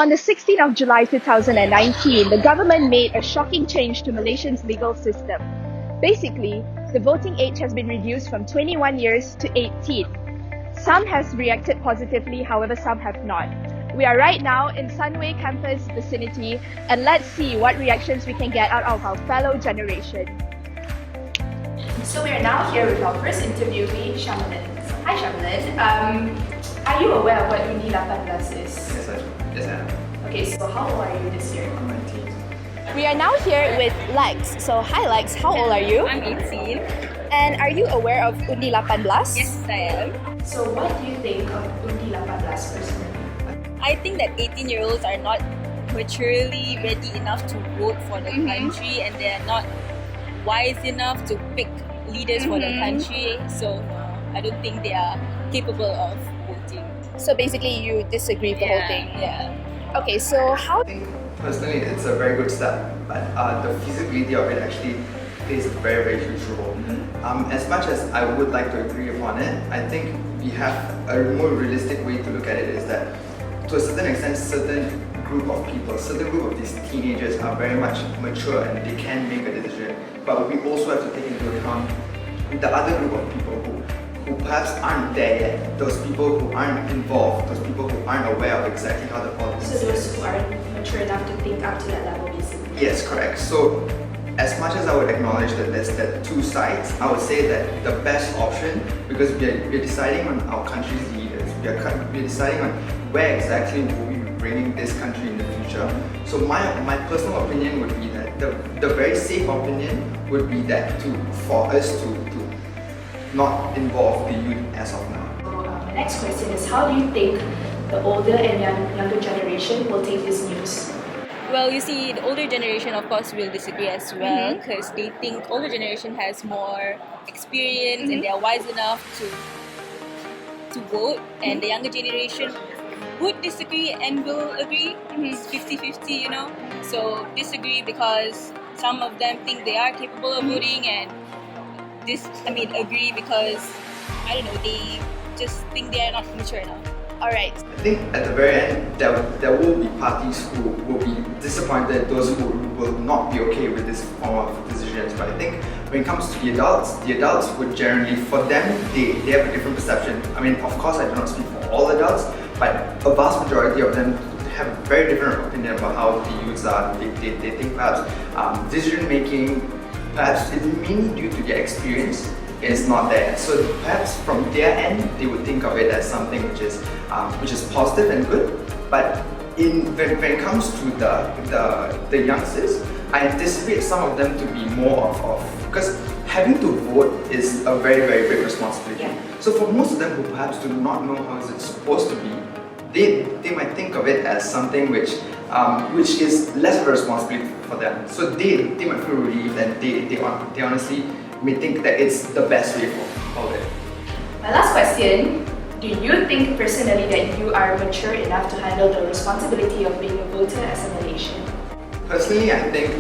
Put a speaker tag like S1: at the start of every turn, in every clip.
S1: On the 16th of July 2019, the government made a shocking change to Malaysia's legal system. Basically, the voting age has been reduced from 21 years to 18. Some has reacted positively, however some have not. We are right now in Sunway campus vicinity, and let's see what reactions we can get out of our fellow generation.
S2: So we are now here with our first interviewee, Shamlan. Hi Shamlan, are you aware of what Undi18 is?
S3: Yes, I am.
S2: Okay, so how old are you this year?
S3: I'm 19.
S1: We are now here with Lex. So hi Lex, how old are you?
S4: I'm 18.
S1: And are you aware of Undi18?
S4: Yes, I am.
S2: So what do you think of Undi18 personally?
S4: I think that 18-year-olds are not maturely ready enough to vote for the country, and they are not wise enough to pick leaders for the country. So I don't think they are capable of voting.
S1: So basically you disagree with the whole thing?
S4: Yeah.
S1: Okay, so how...
S3: I think personally it's a very good step, but the feasibility of it actually plays a very, very huge role. As much as I would like to agree upon it, I think we have a more realistic way to look at it is that to a certain extent, certain group of people, certain group of these teenagers are very much mature and they can make a decision. But we also have to take into account the other group of people who perhaps aren't there yet, those people who aren't involved, those people who aren't aware of exactly how the politics
S2: So those who aren't mature enough to think up to that level basically?
S3: Yes, correct. So as much as I would acknowledge that there's the two sides, I would say that the best option, because we're deciding on our country's leaders, we're deciding on where exactly will we be bringing this country in the future. So my personal opinion would be that the very safe opinion would be that for us to not involve the youth as of now.
S2: So, my next question is, how do you think the older and younger generation will take this news?
S4: Well, you see, the older generation, of course, will disagree as well, because they think older generation has more experience and they are wise enough to vote, and the younger generation would disagree and will agree. It's 50-50, you know. So disagree because some of them think they are capable of voting, and agree because, I don't know, they just think they are not mature enough.
S1: Alright.
S3: I think at the very end, there will be parties who will be disappointed, those who will not be okay with this form of decisions. But I think when it comes to the adults would generally, for them, they have a different perception. I mean, of course, I do not speak for all adults, but a vast majority of them have a very different opinion about how the youths are. They think perhaps decision making, perhaps it's mainly due to their experience, is not there. So perhaps from their end, they would think of it as something which is positive and good. But when it comes to the youngsters, I anticipate some of them to be more of because having to vote is a very, very big responsibility. So for most of them who perhaps do not know how it's supposed to be, they might think of it as something which is less of a responsibility for them. So they might feel relieved, and they honestly may think that it's the best way for it.
S2: My last question, do you think personally that you are mature enough to handle the responsibility of being a voter as a Malaysian?
S3: Personally, I think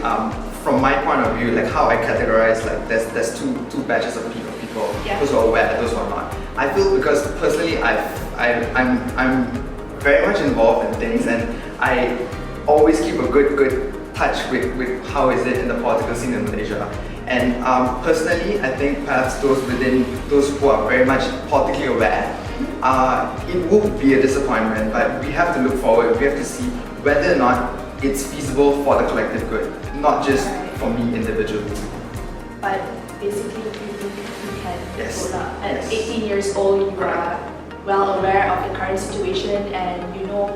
S3: from my point of view, like how I categorize, like there's two batches of people, those who are aware, those who are not. I feel because personally I'm very much involved in things, and I always keep a good touch with how is it in the political scene in Malaysia. And personally, I think perhaps those who are very much politically aware, it will be a disappointment, but we have to look forward. We have to see whether or not it's feasible for the collective good, not just for me individually.
S2: But basically, you can
S3: Yes.
S2: vote out. At 18 years old, you are well aware of the current situation and you know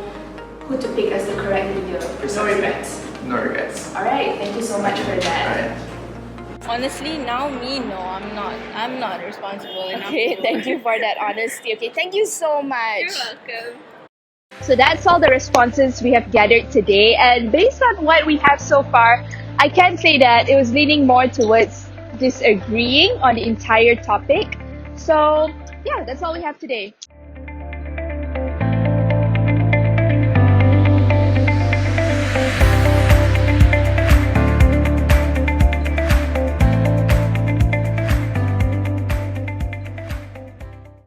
S2: who to pick as the correct leader. No regrets.
S3: No regrets.
S2: Alright, thank you so much for that.
S3: Alright.
S4: Honestly, now no, I'm not responsible enough.
S1: Okay, thank you for that honesty. Okay, thank you so much.
S4: You're welcome.
S1: So that's all the responses we have gathered today, and based on what we have so far, I can say that it was leaning more towards disagreeing on the entire topic. So yeah, that's all we have today.